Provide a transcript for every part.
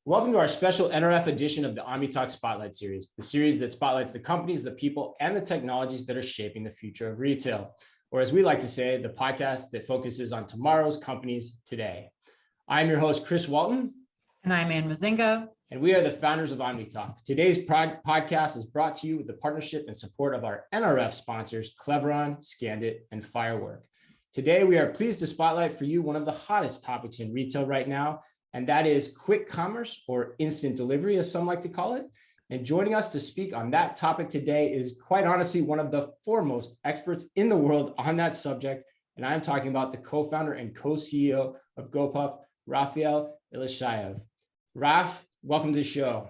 Welcome to our special NRF edition of the OmniTalk Spotlight Series, the series that spotlights the companies, the people, and the technologies that are shaping the future of retail, or as we like to say, the podcast that focuses on tomorrow's companies today. I'm your host, Chris Walton. And I'm Ann Mazinga. And we are the founders of OmniTalk. Today's podcast is brought to you with the partnership and support of our NRF sponsors, Cleveron, Scandit, and Firework. Today, we are pleased to spotlight for you one of the hottest topics in retail right now, and that is quick commerce or instant delivery, as some like to call it. And joining us to speak on that topic today is quite honestly one of the foremost experts in the world on that subject. And I'm talking about the co-founder and co-CEO of Gopuff, Rafael Ilishayev. Raf, welcome to the show.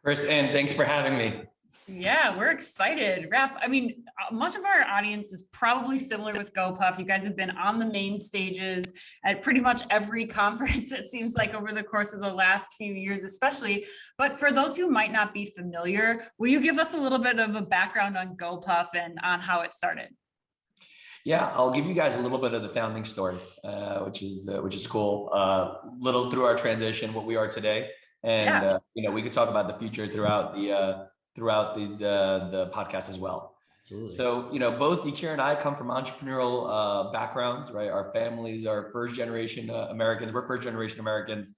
Chris, and thanks for having me. Yeah, we're excited. Raf, I mean, much of our audience is probably similar with Gopuff. You guys have been on the main stages at pretty much every conference, it seems like, over the course of the last few years, especially. But for those who might not be familiar, will you give us a little bit of a background on Gopuff and on how it started? Yeah, I'll give you guys a little bit of the founding story, which is cool. Little through our transition, what we are today, and we could talk about the future throughout the podcast as well. Absolutely. So both Ikira and I come from entrepreneurial backgrounds, right? Our families are first generation Americans. We're first generation Americans.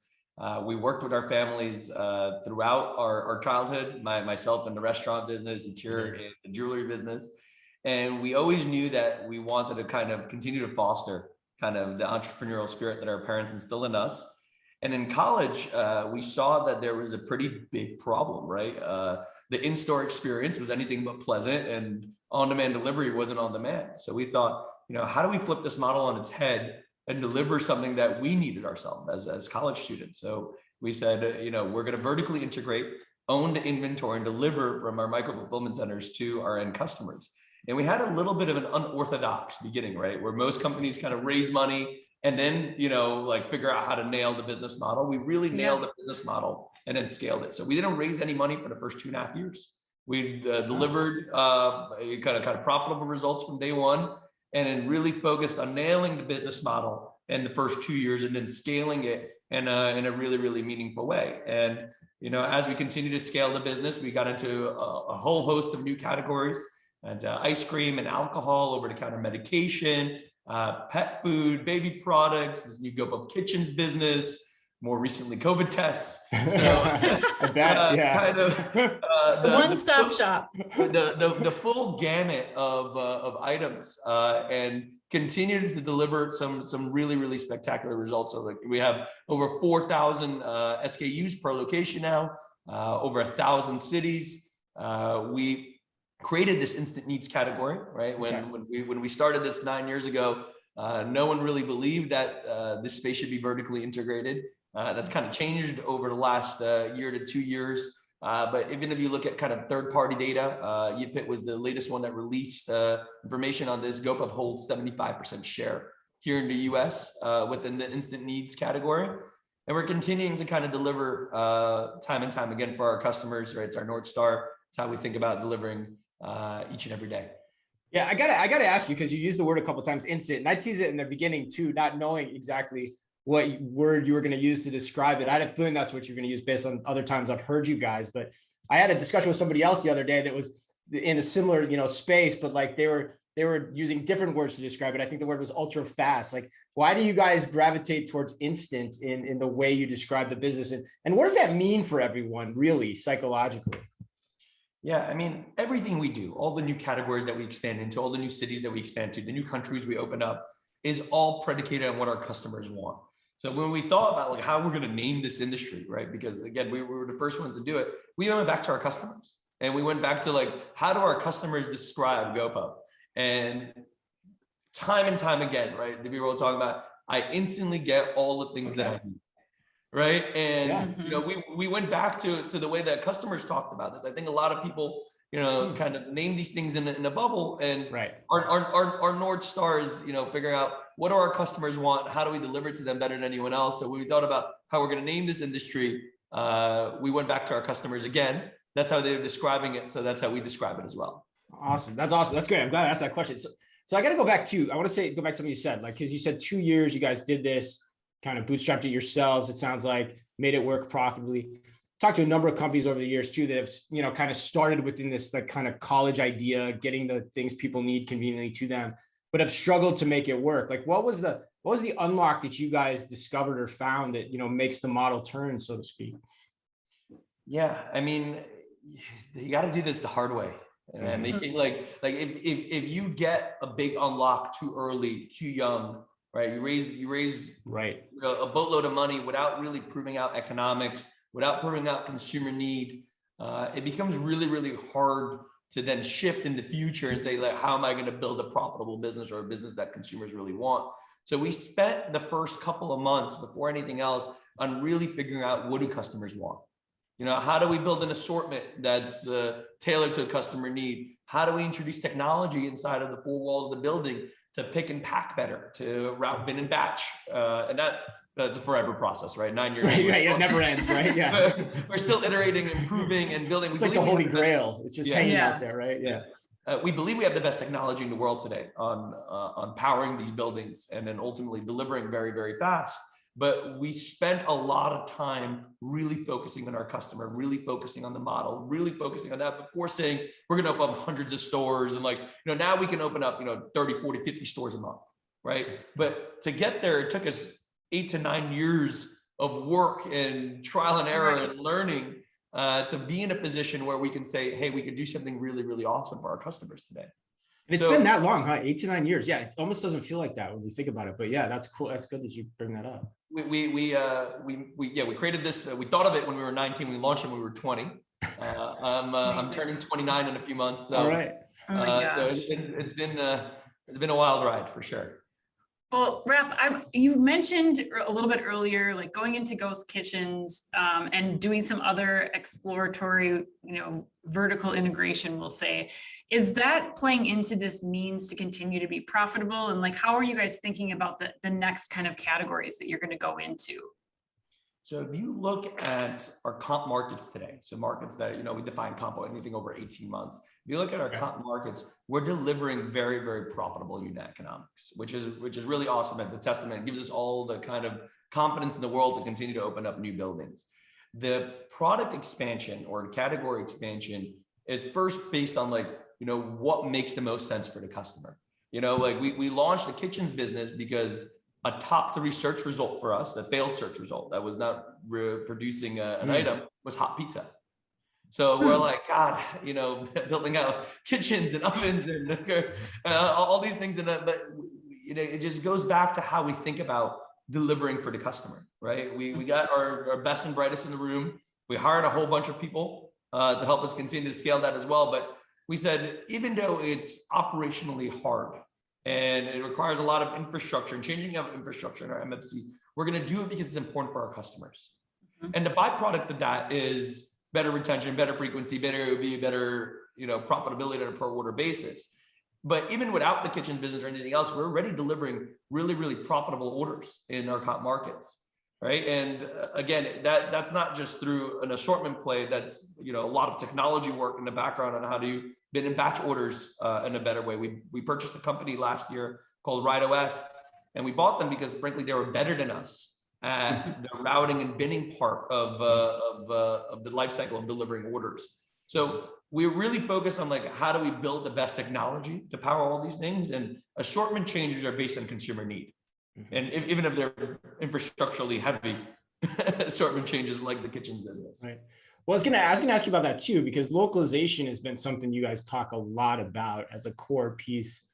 We worked with our families throughout our childhood. Myself in the restaurant business, Ikira in the jewelry business. And we always knew that we wanted to kind of continue to foster kind of the entrepreneurial spirit that our parents instilled in us. And in college, we saw that there was a pretty big problem, right? The in-store experience was anything but pleasant, and on-demand delivery wasn't on demand. So we thought, how do we flip this model on its head and deliver something that we needed ourselves as college students? So we said, we're going to vertically integrate, own the inventory, and deliver from our micro-fulfillment centers to our end customers. And we had a little bit of an unorthodox beginning, right? Where most companies kind of raise money and then, figure out how to nail the business model. We really nailed the business model and then scaled it. So we didn't raise any money for the first 2.5 years. We delivered kind of profitable results from day one, and then really focused on nailing the business model in the first 2 years and then scaling it in a really, really meaningful way. And, as we continue to scale the business, we got into a whole host of new categories, and ice cream and alcohol, over-the-counter medication, pet food, baby products, this new Gopuff Kitchens business, more recently COVID tests. So kind of the one-stop shop. The full gamut of items, and continued to deliver some really, really spectacular results. So we have over 4,000 SKUs per location now, over 1,000 cities. We created this instant needs category, right? When we started this 9 years ago, no one really believed that this space should be vertically integrated. That's kind of changed over the last year to 2 years. But even if you look at kind of third-party data, Yipit was the latest one that released information on this. Gopuff holds 75% share here in the US within the instant needs category. And we're continuing to kind of deliver time and time again for our customers, right? It's our North Star. It's how we think about delivering each and every day. Yeah, I gotta ask you, because you used the word a couple of times, instant, and I teased it in the beginning too, not knowing exactly what word you were going to use to describe it. I had a feeling that's what you're going to use based on other times I've heard you guys. But I had a discussion with somebody else the other day that was in a similar, space, but like they were using different words to describe it. I think the word was ultra fast. Like, why do you guys gravitate towards instant in the way you describe the business? And what does that mean for everyone, really, psychologically? Yeah, I mean, everything we do, all the new categories that we expand into, all the new cities that we expand to, the new countries we open up, is all predicated on what our customers want. So when we thought about how we're going to name this industry, right? Because again, we were the first ones to do it. We went back to our customers, and we went back to how do our customers describe Gopuff? And time again, right? The people were talking about, I instantly get all the things that I need. Right. And, we went back to the way that customers talked about this. I think a lot of people, kind of name these things in a bubble, and our North Star is, figuring out what do our customers want? How do we deliver it to them better than anyone else? So when we thought about how we're going to name this industry, we went back to our customers again. That's how they were describing it. So that's how we describe it as well. Awesome. That's awesome. That's great. I'm glad I asked that question. So I got to go back to something you said, because you said 2 years you guys did this. kind of bootstrapped it yourselves. It sounds like made it work profitably. Talked to a number of companies over the years too that have, kind of started within this like kind of college idea, getting the things people need conveniently to them, but have struggled to make it work. Like what was the unlock that you guys discovered or found that, makes the model turn, so to speak? Yeah, I mean, you got to do this the hard way. And making like if you get a big unlock too early, too young, right? You raise right a boatload of money without really proving out economics, without proving out consumer need. It becomes really, really hard to then shift in the future and say, like, how am I going to build a profitable business or a business that consumers really want? So we spent the first couple of months before anything else on really figuring out, what do customers want? How do we build an assortment that's tailored to a customer need? How do we introduce technology inside of the four walls of the building to pick and pack better, to route, bin and batch? And that's a forever process, right? 9 years. Right, it never ends, right? Yeah. We're still iterating, improving, and building. It's like the Holy Grail. It's just hanging out there, right? Yeah. We believe we have the best technology in the world today on powering these buildings and then ultimately delivering very, very fast. But we spent a lot of time really focusing on our customer, really focusing on the model, really focusing on that before saying we're going to open up hundreds of stores. And now we can open up, 30, 40, 50 stores a month, right? But to get there, it took us 8 to 9 years of work and trial and error and learning to be in a position where we can say, hey, we could do something really, really awesome for our customers today. And it's been that long, huh? 8 to 9 years. Yeah, it almost doesn't feel like that when you think about it. But yeah, that's cool. That's good that you bring that up. We created this. We thought of it when we were 19. We launched it when we were 20. I'm turning 29 in a few months. So, all right. Oh my gosh. So it's been a wild ride for sure. Well, Raf, you mentioned a little bit earlier, like going into ghost kitchens and doing some other exploratory, vertical integration, we'll say. Is that playing into this means to continue to be profitable? And like, how are you guys thinking about the next kind of categories that you're going to go into? So if you look at our comp markets today, so markets that, we define comp anything over 18 months. If you look at our comp markets, we're delivering very, very profitable unit economics, which is really awesome. It's a testament. It gives us all the kind of confidence in the world to continue to open up new buildings. The product expansion or category expansion is first based on what makes the most sense for the customer. We launched the kitchens business because a top 3 search result for us, the failed search result that was not producing an item, was hot pizza. So we're like, God, building out kitchens and ovens and all these things. But it just goes back to how we think about delivering for the customer, right? We got our best and brightest in the room. We hired a whole bunch of people to help us continue to scale that as well. But we said, even though it's operationally hard, and it requires a lot of infrastructure and changing of infrastructure in our MFCs, we're going to do it because it's important for our customers. And the byproduct of that is better retention, better frequency, better profitability on a per order basis. But even without the kitchens business or anything else, we're already delivering really, really profitable orders in our comp markets, right? And again, that's not just through an assortment play. That's a lot of technology work in the background on how to bin and batch orders in a better way. We purchased a company last year called RideOS, and we bought them because frankly they were better than us at the routing and binning part of the life cycle of delivering orders. So we're really focused on how do we build the best technology to power all these things, and assortment changes are based on consumer need. And even if they're infrastructurally heavy, assortment changes like the kitchens business. Right. Well, I was gonna ask you about that too, because localization has been something you guys talk a lot about as a core piece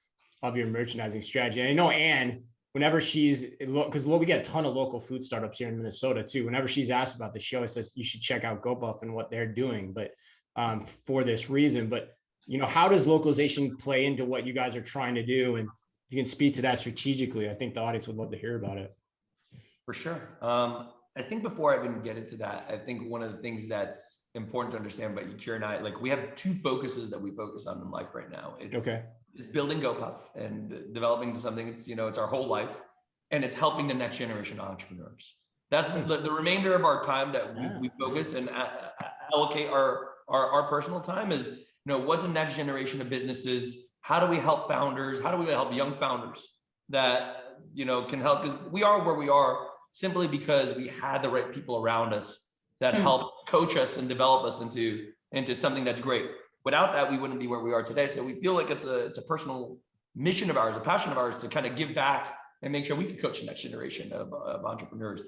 of your merchandising strategy. And I know Anne, whenever because we get a ton of local food startups here in Minnesota too. Whenever she's asked about this, she always says you should check out Gopuff and what they're doing, but for this reason. But how does localization play into what you guys are trying to do? And if you can speak to that strategically, I think the audience would love to hear about it. For sure. I think before I even get into that, I think one of the things that's important to understand about Yakir and I, we have 2 focuses that we focus on in life right now. It's building Gopuff and developing something. It's our whole life, and it's helping the next generation of entrepreneurs. That's the remainder of our time that we focus and allocate our personal time is, what's the next generation of businesses? How do we help founders? How do we help young founders that, can help? Because we are where we are simply because we had the right people around us that helped coach us and develop us into something that's great. Without that, we wouldn't be where we are today. So we feel like it's a personal mission of ours, a passion of ours to kind of give back and make sure we can coach the next generation of entrepreneurs.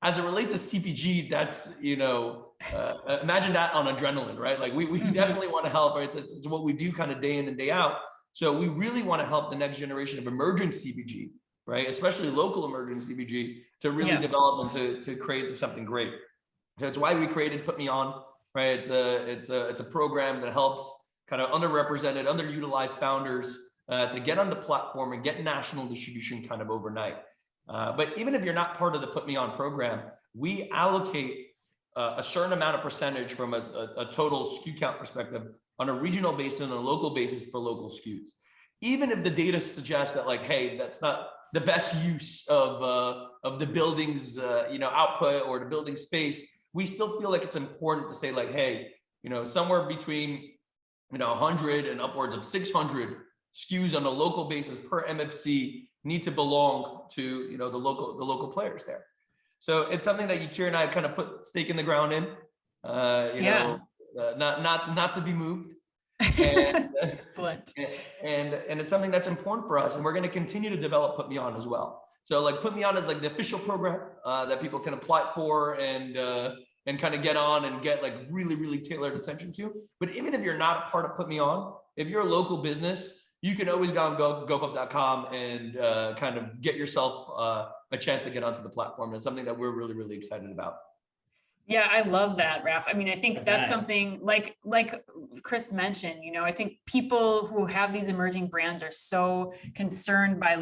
As it relates to CPG, that's, imagine that on adrenaline, right? Like we definitely want to help. Right? It's what we do kind of day in and day out. So we really want to help the next generation of emerging CPG, right? Especially local emerging CPG to really develop and to create something great. So it's why we created Put Me On, right? It's a program that helps kind of underrepresented, underutilized founders to get on the platform and get national distribution kind of overnight. But even if you're not part of the Put Me On program, we allocate a certain amount of percentage from a total SKU count perspective on a regional basis and a local basis for local SKUs. Even if the data suggests that, like, hey, that's not the best use of the building's output or the building space, we still feel like it's important to say, like, hey, somewhere between 100 and upwards of 600 SKUs on a local basis per MFC need to belong to the local players there. So it's something that Yakir and I kind of put stake in the ground in, not to be moved. And, Excellent. And it's something that's important for us, and we're going to continue to develop Put Me On as well. So like Put Me On is like the official program that people can apply for and kind of get on and get like really, really tailored attention to. But even if you're not a part of Put Me On, if you're a local business, you can always go on gopuff.com and kind of get yourself a chance to get onto the platform. And it's something that we're really, really excited about. Yeah, I love that, Raf. I mean, I think that's something like Chris mentioned, I think people who have these emerging brands are so concerned by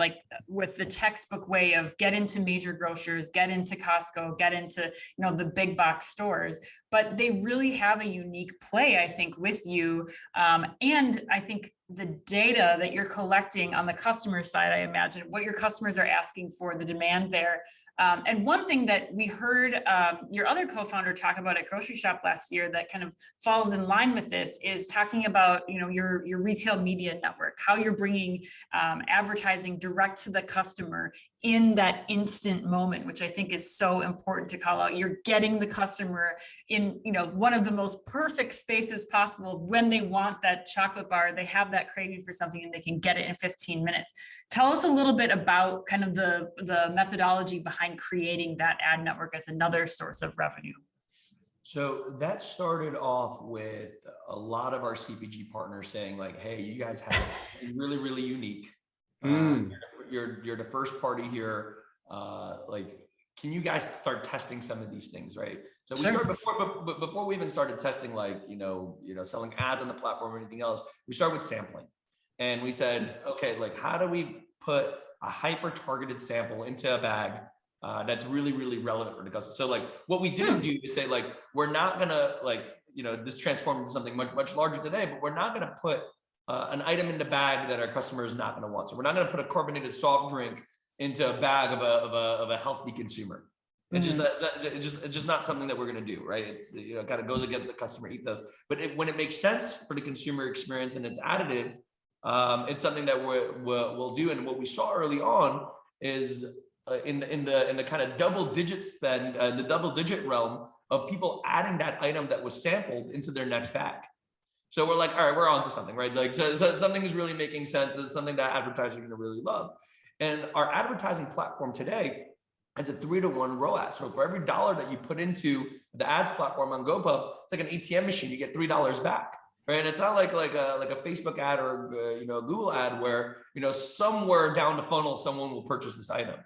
with the textbook way of get into major grocers, get into Costco, get into, the big box stores, but they really have a unique play, I think, with you. And I think the data that you're collecting on the customer side, I imagine what your customers are asking for, the demand there. And one thing that we heard your other co-founder talk about at Grocery Shop last year that kind of falls in line with this is talking about, your retail media network, how you're bringing advertising direct to the customer in that instant moment, which I think is so important to call out. You're getting the customer in, one of the most perfect spaces possible when they want that chocolate bar, they have that craving for something and they can get it in 15 minutes. Tell us a little bit about kind of the methodology behind creating that ad network as another source of revenue. So that started off with a lot of our CPG partners saying like, hey, you guys have really, really unique. You're the first party here. Can you guys start testing some of these things, right? So we started before we even started testing, selling ads on the platform or anything else. We started with sampling, and we said, okay, how do we put a hyper targeted sample into a bag that's really, really relevant for the customer? So what we didn't do is say we're not gonna this transformed into something much, much larger today, but we're not gonna put an item in the bag that our customer is not going to want. So we're not going to put a carbonated soft drink into a bag of a healthy consumer. It's just not something that we're going to do, right? It's kind of goes against the customer ethos. But when it makes sense for the consumer experience and it's additive, it's something that we'll do. And what we saw early on is in the kind of double digit spend, the double digit realm of people adding that item that was sampled into their next bag. So we're like, all right, we're on to something, right? So something is really making sense. It's something that advertisers are going to really love. And our advertising platform today has a 3-to-1 ROAS. So for every dollar that you put into the ads platform on GoPuff, it's like an ATM machine. You get $3 back, right? And it's not like a Facebook ad or a Google ad where somewhere down the funnel someone will purchase this item.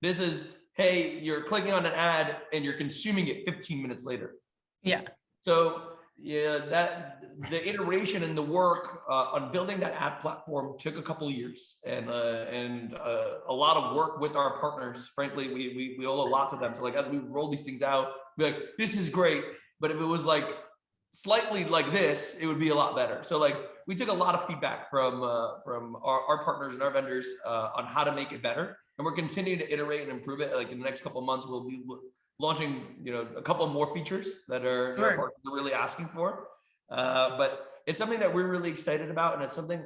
This is, hey, you're clicking on an ad and you're consuming it 15 minutes later. Yeah. So that the iteration and the work on building that ad platform took a couple of years and a lot of work with our partners. Frankly, we owe a lot to them. So as we roll these things out, we're like, this is great, but if it was slightly like this, it would be a lot better. So we took a lot of feedback from our partners and our vendors on how to make it better, and we're continuing to iterate and improve it. In the next couple of months, we'll be launching, a couple more features that our partners are really asking for. But it's something that we're really excited about, and it's something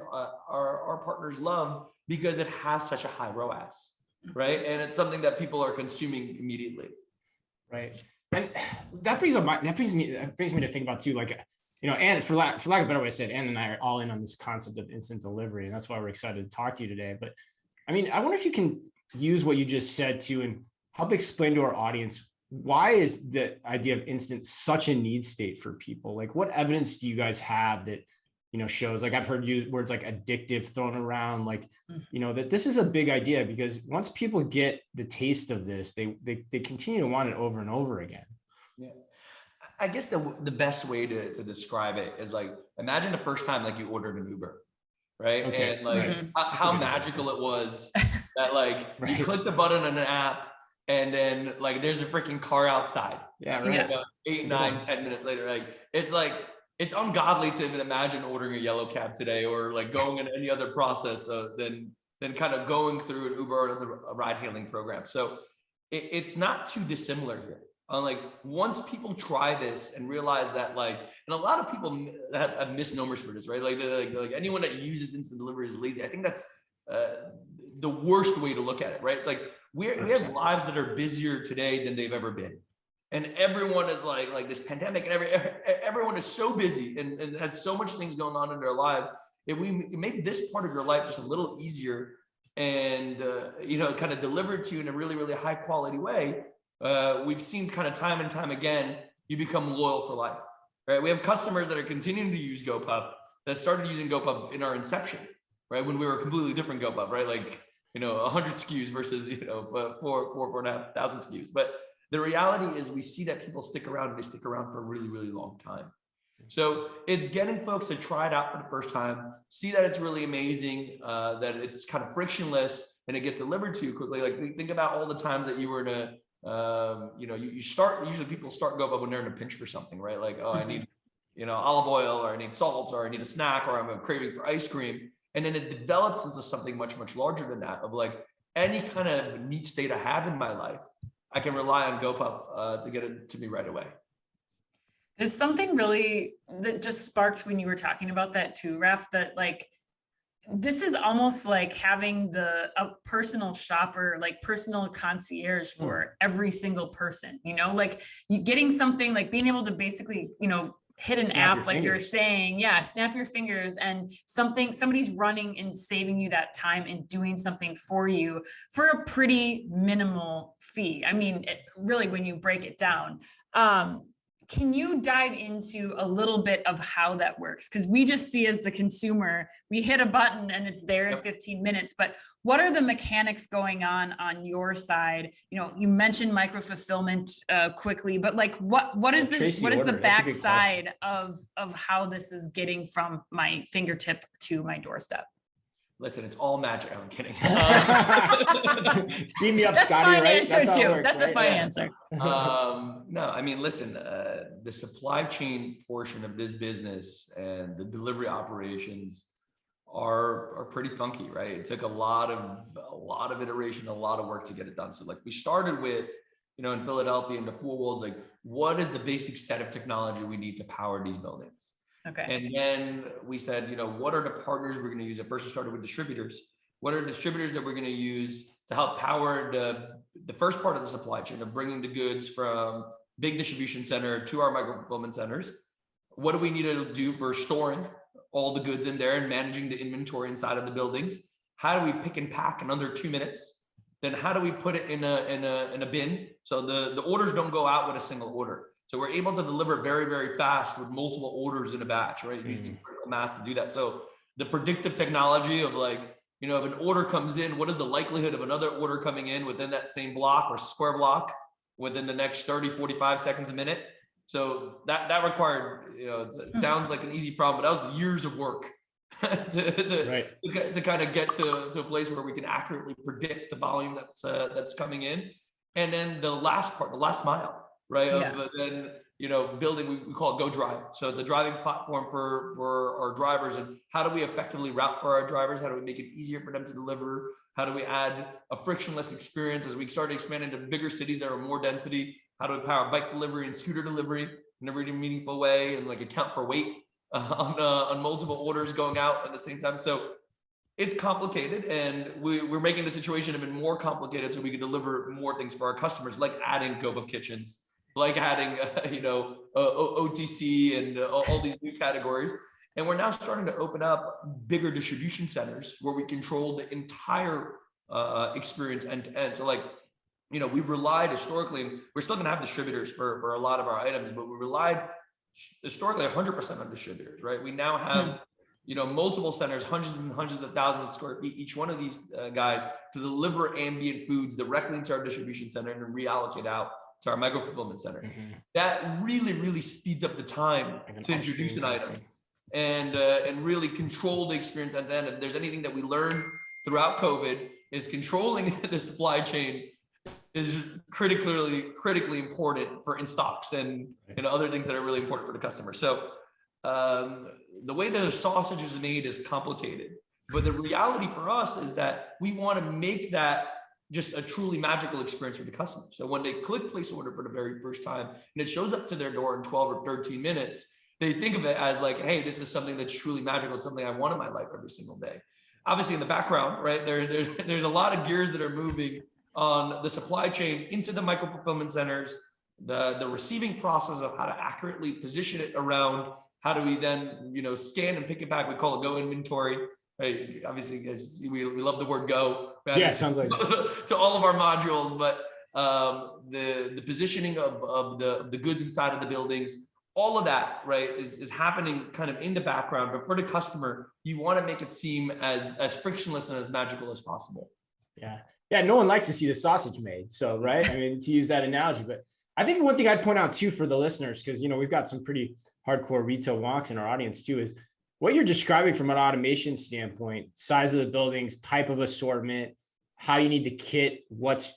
our partners love because it has such a high ROAS. right? And it's something that people are consuming immediately. Right. And that brings me to think about too, like, and for lack of a better way to say it, Ann and I are all in on this concept of instant delivery. And that's why we're excited to talk to you today. But I mean, I wonder if you can use what you just said to and help explain to our audience, why is the idea of instant such a need state for people? Like, what evidence do you guys have that, shows, like, I've heard words like addictive thrown around, like, that this is a big idea, because once people get the taste of this, they continue to want it over and over again. Yeah. I guess the best way to describe it is, like, imagine the first time, like, you ordered an Uber, right? Okay. And like how magical it was that, like, you click the button on an app and then, like, there's a freaking car outside. Yeah, right. 8, 9, 10 minutes later, it's ungodly to even imagine ordering a yellow cab today, or like going in any other process than kind of going through an Uber or a ride hailing program. So it's not too dissimilar here. Like, once people try this and realize that, like, and a lot of people have misnomers for this, right? Like anyone that uses instant delivery is lazy. I think that's the worst way to look at it, right? It's like we have lives that are busier today than they've ever been. And everyone is like this pandemic, and everyone is so busy and has so much things going on in their lives. If we make this part of your life just a little easier and, kind of delivered to you in a really, really high quality way, we've seen kind of time and time again, you become loyal for life, right? We have customers that are continuing to use Gopuff that started using Gopuff in our inception, right? When we were a completely different Gopuff, right? Like, 100 SKUs versus, 4,500 SKUs. But the reality is we see that people stick around, and they stick around for a really, really long time. So it's getting folks to try it out for the first time, see that it's really amazing, that it's kind of frictionless and it gets delivered to you quickly. Like, think about all the times that you were in usually people start Gopuff when they're in a pinch for something, right? Like, I need, olive oil, or I need salt, or I need a snack, or I'm craving for ice cream. And then it develops into something much, much larger than that, of like, any kind of need state I have in my life, I can rely on Gopuff to get it to me right away. There's something really that just sparked when you were talking about that too, Raf, that, like, this is almost like having a personal shopper, like personal concierge for every single person, like you getting something, like being able to basically, hit an app, like you're saying, snap your fingers, and somebody's running and saving you that time and doing something for you for a pretty minimal fee. I mean, really, when you break it down. Can you dive into a little bit of how that works? Because we just see, as the consumer, we hit a button and it's there in 15 minutes. But what are the mechanics going on your side? You mentioned micro fulfillment quickly, but like what is the backside of how this is getting from my fingertip to my doorstep? Listen, it's all magic. I'm kidding. Beam me up, That's Scotty, fine right? answer too. Works, That's right? a fine answer. No, I mean, listen, the supply chain portion of this business and the delivery operations are pretty funky, right? It took a lot of iteration, a lot of work to get it done. So, like, we started with, in Philadelphia, in the 4 walls, like, what is the basic set of technology we need to power these buildings? Okay. And then we said, what are the partners we're going to use? At first, we started with distributors. What are the distributors that we're going to use to help power the first part of the supply chain of bringing the goods from big distribution center to our micro fulfillment centers? What do we need to do for storing all the goods in there and managing the inventory inside of the buildings? How do we pick and pack in under 2 minutes? Then how do we put it in a bin so the orders don't go out with a single order? So we're able to deliver very, very fast with multiple orders in a batch, right? You need some critical mass to do that. So the predictive technology of, like, if an order comes in, what is the likelihood of another order coming in within that same block or square block within the next 30, 45 seconds a minute? So that required, it sounds like an easy problem, but that was years of work to kind of get to a place where we can accurately predict the volume that's coming in. And then the last part, the last mile, right? But then, building, we call it Go Drive. So the driving platform for our drivers, and how do we effectively route for our drivers? How do we make it easier for them to deliver? How do we add a frictionless experience as we started expanding to bigger cities that are more density? How do we power bike delivery and scooter delivery in a really meaningful way, and, like, account for weight on multiple orders going out at the same time? So it's complicated, and we're making the situation even more complicated so we can deliver more things for our customers, like adding Gopuff kitchens, like adding OTC and all these new categories. And we're now starting to open up bigger distribution centers where we control the entire experience end to end. So like, we've relied historically, and we're still gonna have distributors for a lot of our items, but we relied historically 100% on distributors, right? We now have multiple centers, hundreds and hundreds of thousands of square feet, each one of these guys, to deliver ambient foods directly into our distribution center and reallocate out to our micro fulfillment center. That really, really speeds up the time to introduce an item and really control the experience at the end. If there's anything that we learned throughout COVID, is controlling the supply chain is critically important for in stocks and other things that are really important for the customer. So the way that the sausage is made is complicated, but the reality for us is that we want to make that just a truly magical experience for the customer. So when they click place order for the very first time and it shows up to their door in 12 or 13 minutes, they think of it as like, hey, this is something that's truly magical. It's something I want in my life every single day. Obviously in the background, right, there's a lot of gears that are moving on the supply chain into the micro fulfillment centers, the receiving process of how to accurately position it around. How do we then, scan and pick it back? We call it go inventory, right? Obviously, guys, we love the word go. Yeah, it sounds like to all of our modules, but the positioning of the goods inside of the buildings, all of that, right, is happening kind of in the background. But for the customer, you want to make it seem as frictionless and as magical as possible. Yeah, no one likes to see the sausage made. So, right, I mean, to use that analogy, but I think one thing I'd point out too for the listeners, because we've got some pretty hardcore retail wonks in our audience too, is what you're describing from an automation standpoint: size of the buildings, type of assortment, how you need to kit what's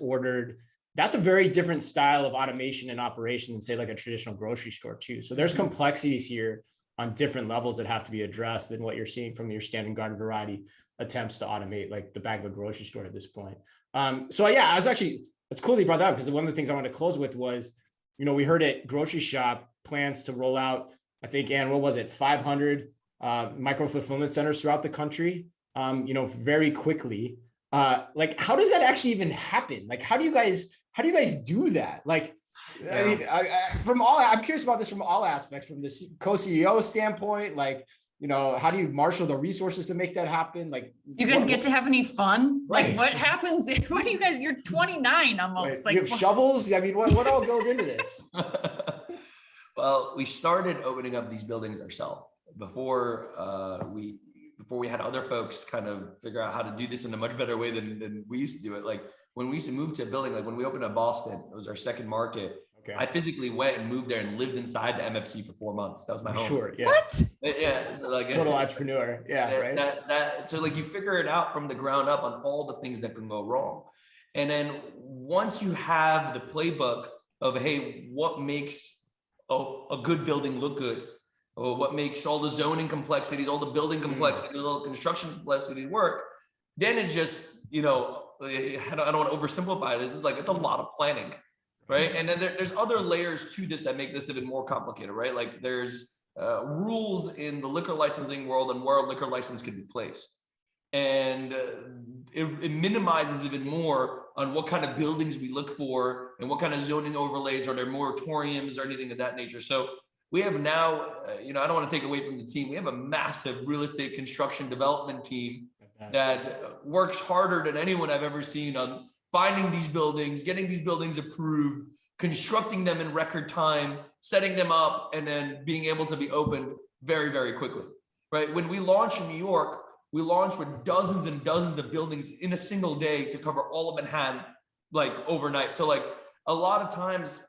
ordered. That's a very different style of automation and operation than say like a traditional grocery store too. So there's complexities here on different levels that have to be addressed than what you're seeing from your standard garden variety attempts to automate like the back of a grocery store at this point. It's cool that you brought that up, because one of the things I wanted to close with was, we heard at Grocery Shop plans to roll out, I think, Ann, what was it, 500 micro fulfillment centers throughout the country, very quickly. Like, how does that actually even happen? Like, how do you guys do that? Like, I mean, I'm curious about this from all aspects, from the co-CEO standpoint, like, how do you marshal the resources to make that happen? Like, do you guys get to have any fun? Right. Like, what happens? What do you guys, you're 29 almost. Like, you have shovels? I mean, what all goes into this? Well, we started opening up these buildings ourselves before we had other folks kind of figure out how to do this in a much better way than we used to do it. Like when we used to move to a building, like when we opened up Boston, it was our second market. Okay. I physically went and moved there and lived inside the MFC for 4 months. That was my home. Sure. Yeah. What? Yeah. So like, total entrepreneur. Yeah. Right. So like you figure it out from the ground up on all the things that can go wrong. And then once you have the playbook of, hey, what makes a good building look good, or what makes all the zoning complexities, all the building complexities, all the construction complexity work, then it's just, I don't want to oversimplify it. It's like, it's a lot of planning. Right. And then there's other layers to this that make this even more complicated, right? Like there's rules in the liquor licensing world and where a liquor license can be placed. And it minimizes even more on what kind of buildings we look for and what kind of zoning overlays, are there moratoriums or anything of that nature. So we have now, I don't want to take away from the team. We have a massive real estate construction development team that works harder than anyone I've ever seen on finding these buildings, getting these buildings approved, constructing them in record time, setting them up, and then being able to be opened very, very quickly, right? When we launched in New York, we launched with dozens and dozens of buildings in a single day to cover all of Manhattan, like overnight. So like a lot of times,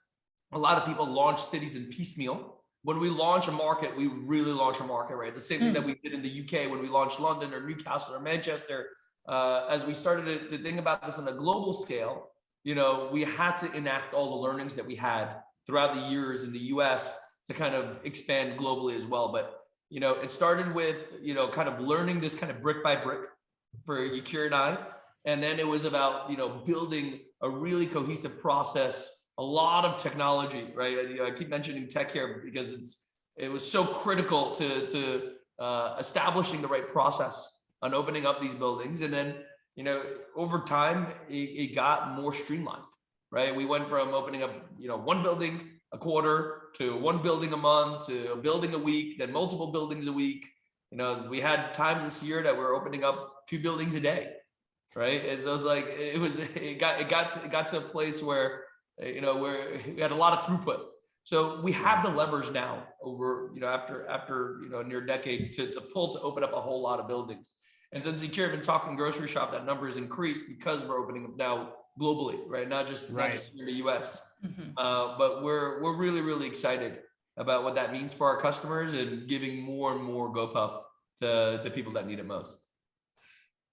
a lot of people launch cities in piecemeal. When we launch a market, we really launch a market, right? The same thing that we did in the UK when we launched London or Newcastle or Manchester. As we started to think about this on a global scale, we had to enact all the learnings that we had throughout the years in the US to kind of expand globally as well. But, it started with, kind of learning this kind of brick by brick for Yakir and I. And then it was about, building a really cohesive process, a lot of technology, right? I keep mentioning tech here because it was so critical to establishing the right process on opening up these buildings. And then, you know, over time, it got more streamlined, right? We went from opening up, you know, one building a quarter to one building a month to a building a week, then multiple buildings a week. You know, we had times this year that we're opening up 2 buildings a day, right? And so it's like it got to a place where, you know, where we had a lot of throughput. So we have the levers now over, you know, after you know, near a decade to pull to open up a whole lot of buildings. And since you've been talking grocery shop, that number has increased because we're opening up now globally, right? Not just in the US. But we're really excited about what that means for our customers and giving more and more GoPuff to people that need it most.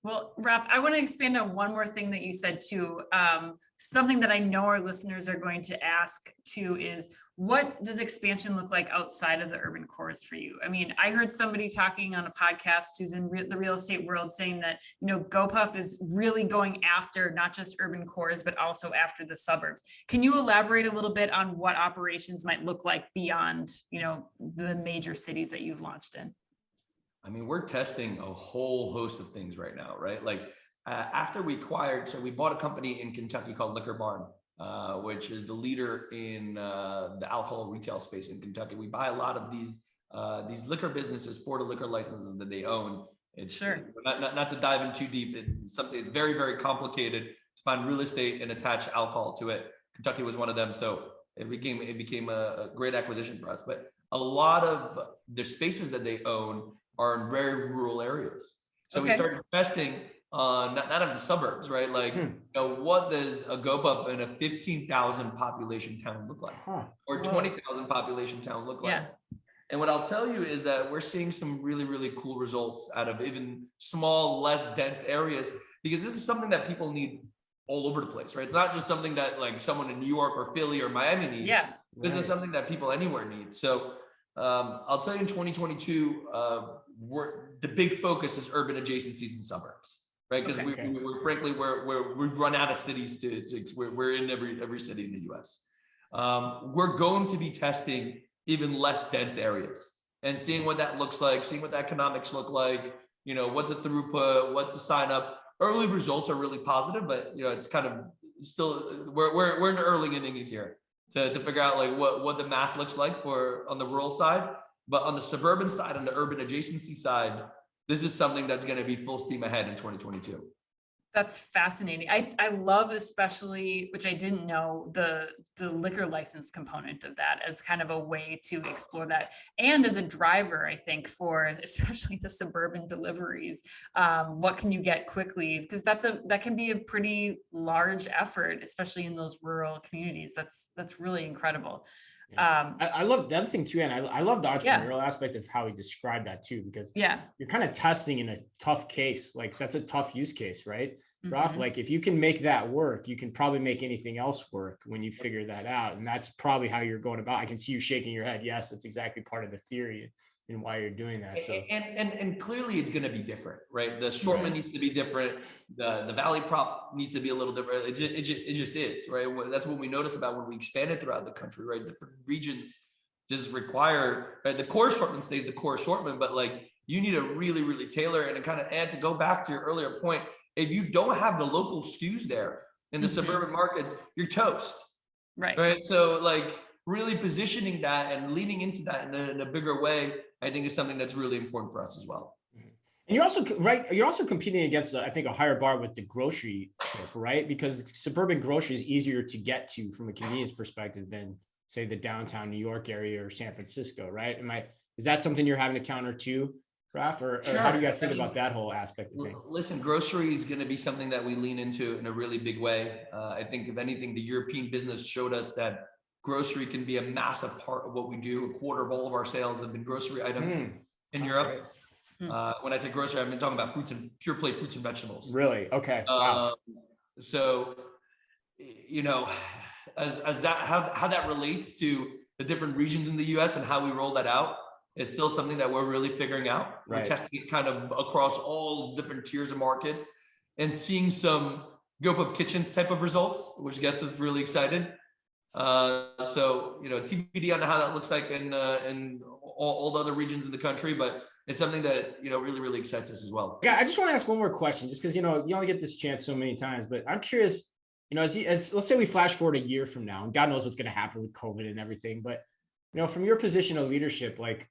Well, Raf, I want to expand on one more thing that you said too. Something that I know our listeners are going to ask too is, what does expansion look like outside of the urban cores for you? I mean, I heard somebody talking on a podcast who's in the real estate world saying that, you know, GoPuff is really going after not just urban cores, but also after the suburbs. Can you elaborate a little bit on what operations might look like beyond, you know, the major cities that you've launched in? I mean, we're testing a whole host of things right now, right? Like after we acquired, so we bought a company in Kentucky called Liquor Barn, which is the leader in the alcohol retail space in Kentucky. We buy a lot of these liquor businesses for the liquor licenses that they own. It's not to dive in too deep. It's something that's very complicated to find real estate and attach alcohol to it. Kentucky was one of them, so it became a great acquisition for us. But a lot of the spaces that they own are in very rural areas. So we started investing not in the suburbs, right? Like, you know, what does a GoPuff in a 15,000 population town look like? Or 20,000 population town look like? And what I'll tell you is that we're seeing some really cool results out of even small, less dense areas, because this is something that people need all over the place, right? It's not just something that like someone in New York or Philly or Miami needs. This is something that people anywhere need. So I'll tell you, in 2022, the big focus is urban adjacencies and suburbs, right? Because we've run out of cities we're in every city in the US. We're going to be testing even less dense areas and seeing what that looks like, seeing what the economics look like, you know, what's the throughput, what's the sign up. Early results are really positive, but you know, it's kind of still, we're in the early innings here to figure out like what the math looks like for on the rural side. But on the suburban side, on the urban adjacency side, this is something that's going to be full steam ahead in 2022. That's fascinating. I love, especially, which I didn't know, the liquor license component of that as kind of a way to explore that. And as a driver, I think, for especially the suburban deliveries, what can you get quickly? Because that can be a pretty large effort, especially in those rural communities. That's really incredible. I love the other thing too, and I love the entrepreneurial aspect of how he described that too, because you're kind of testing in a tough case. Like that's a tough use case, right? Raf, like if you can make that work, you can probably make anything else work when you figure that out. And that's probably how you're going about. I can see you shaking your head. Yes, that's exactly part of the theory and why you're doing that. So and clearly it's going to be different, right? The assortment needs to be different. The value prop needs to be a little different. It just is, right? That's what we notice about when we expanded throughout the country, right? Different regions just require, right? The core assortment stays the core assortment, but like you need to really tailor and kind of add, to go back to your earlier point, if you don't have the local SKUs there in the suburban markets, you're toast, right? So like really positioning that and leaning into that in a bigger way, I think is something that's really important for us as well. And you're also competing against, I think, a higher bar with the grocery trip, right? Because suburban grocery is easier to get to from a convenience perspective than, say, the downtown New York area or San Francisco, right? Is that something you're having to counter too, Raf? Or how do you guys think about that whole aspect of things? Listen, grocery is going to be something that we lean into in a really big way. I think, if anything, the European business showed us that grocery can be a massive part of what we do. A quarter of all of our sales have been grocery items in Europe. When I say grocery, I've been talking about pure play fruits and vegetables. Really? Okay. Wow. So, you know, as that, how that relates to the different regions in the US and how we roll that out is still something that we're really figuring out. We're testing it kind of across all different tiers of markets and seeing some GoPuff Kitchens type of results, which gets us really excited. So, you know, TBD on how that looks like in all the other regions in the country, but it's something that, really, really excites us as well. Yeah, I just want to ask one more question, just because, you only get this chance so many times, but I'm curious, as let's say we flash forward a year from now, and God knows what's going to happen with COVID and everything, but, from your position of leadership, like,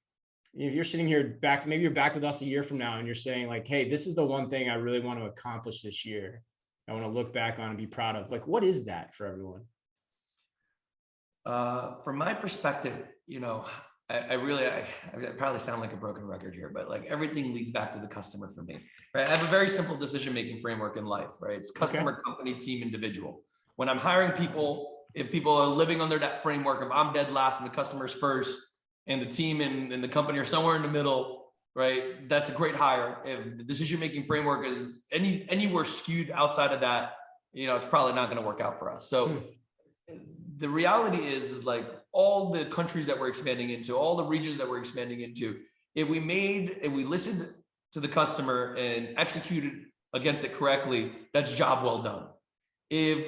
if you're sitting here maybe you're back with us a year from now and you're saying like, hey, this is the one thing I really want to accomplish this year. I want to look back on and be proud of. Like, what is that for everyone? From my perspective, I probably sound like a broken record here, but like everything leads back to the customer for me, right? I have a very simple decision-making framework in life, right? It's customer, company, team, individual. When I'm hiring people, if people are living under that framework of I'm dead last and the customer's first, and the team and the company are somewhere in the middle, right? That's a great hire. If the decision-making framework is anywhere skewed outside of that, it's probably not going to work out for us. So the reality is like all the countries that we're expanding into, all the regions that we're expanding into, if we listened to the customer and executed against it correctly, that's job well done. If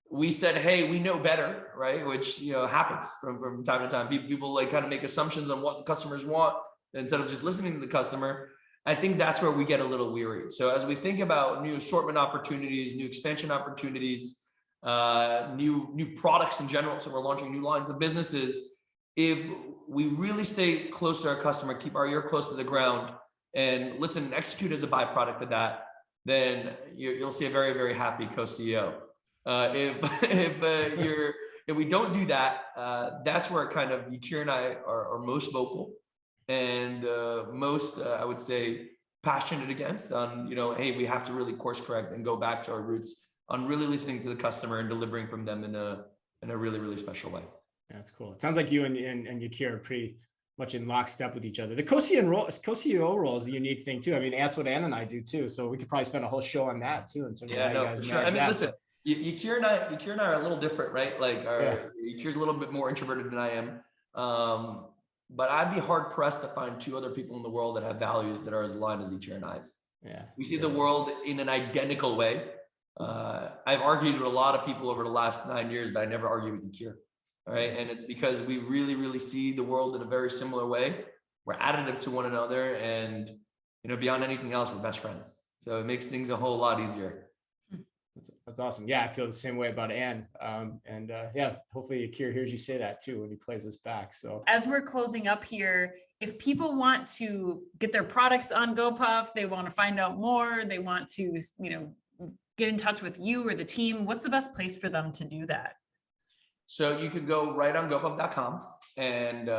we said, hey, we know better, right? Which, happens from time to time. People like kind of make assumptions on what the customers want instead of just listening to the customer. I think that's where we get a little weary. So as we think about new assortment opportunities, new expansion opportunities, new products in general, so we're launching new lines of businesses, if we really stay close to our customer, keep our ear close to the ground and listen and execute as a byproduct of that, then you'll see a very, very happy co-CEO. If we don't do that, that's where kind of Yakir and I are most vocal and most, I would say, passionate against on, hey, we have to really course correct and go back to our roots on really listening to the customer and delivering from them in a really, really special way. Yeah, that's cool. It sounds like you and Yakir are pretty much in lockstep with each other. The co-CEO role is a unique thing too. I mean, that's what Ann and I do too. So we could probably spend a whole show on that too. For sure. I mean, listen, Yakir and I are a little different, right? Like Yakir's a little bit more introverted than I am. But I'd be hard pressed to find two other people in the world that have values that are as aligned as Yakir and I's. Yeah. We see the world in an identical way. I've argued with a lot of people over the last 9 years, but I never argue with Yakir. All right. And it's because we really, really see the world in a very similar way. We're additive to one another. And, beyond anything else, we're best friends. So it makes things a whole lot easier. That's awesome. Yeah, I feel the same way about Ann. Hopefully Yakir hears you say that too when he plays us back. So as we're closing up here, if people want to get their products on Gopuff, they want to find out more, they want to, get in touch with you or the team, what's the best place for them to do that? So you could go right on gopuff.com and,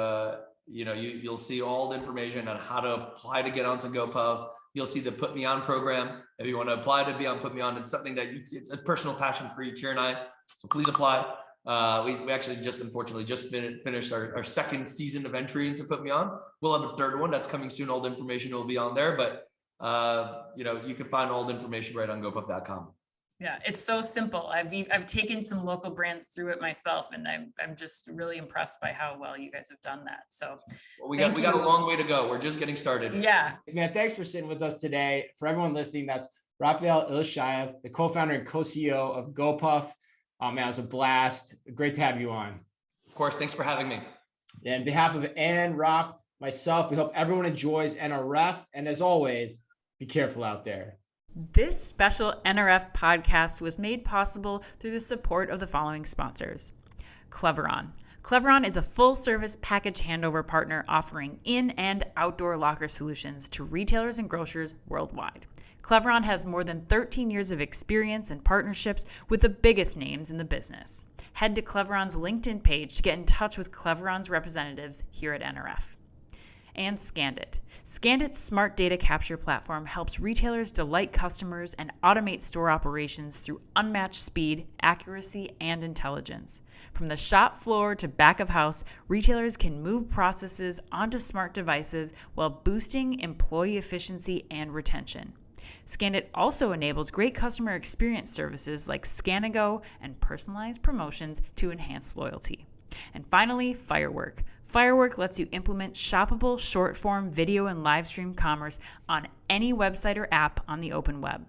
you'll see all the information on how to apply to get onto Gopuff. You'll see the Put Me On program. If you want to apply to be on Put Me On, it's something that it's a personal passion for Yakir and I. So please apply. We actually unfortunately finished our second season of entry into Put Me On. We'll have a third one that's coming soon. All the information will be on there, but you can find all the information right on gopuff.com. Yeah, it's so simple. I've taken some local brands through it myself, and I'm just really impressed by how well you guys have done that. So we got a long way to go. We're just getting started. Yeah. Man, thanks for sitting with us today. For everyone listening, that's Rafael Ilishayev, the co-founder and co-CEO of Gopuff. Man, it was a blast. Great to have you on. Of course. Thanks for having me. And on behalf of Ann, Raf, myself, we hope everyone enjoys NRF. And as always, be careful out there. This special NRF podcast was made possible through the support of the following sponsors. Cleveron. Cleveron is a full-service package handover partner offering in- and outdoor locker solutions to retailers and grocers worldwide. Cleveron has more than 13 years of experience and partnerships with the biggest names in the business. Head to Cleveron's LinkedIn page to get in touch with Cleveron's representatives here at NRF. And Scandit. Scandit's smart data capture platform helps retailers delight customers and automate store operations through unmatched speed, accuracy, and intelligence. From the shop floor to back of house, retailers can move processes onto smart devices while boosting employee efficiency and retention. Scandit also enables great customer experience services like Scan & Go and personalized promotions to enhance loyalty. And finally, Firework. Firework lets you implement shoppable short-form video and live stream commerce on any website or app on the open web.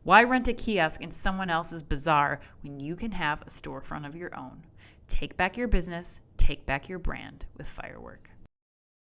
Why rent a kiosk in someone else's bazaar when you can have a storefront of your own? Take back your business, take back your brand with Firework.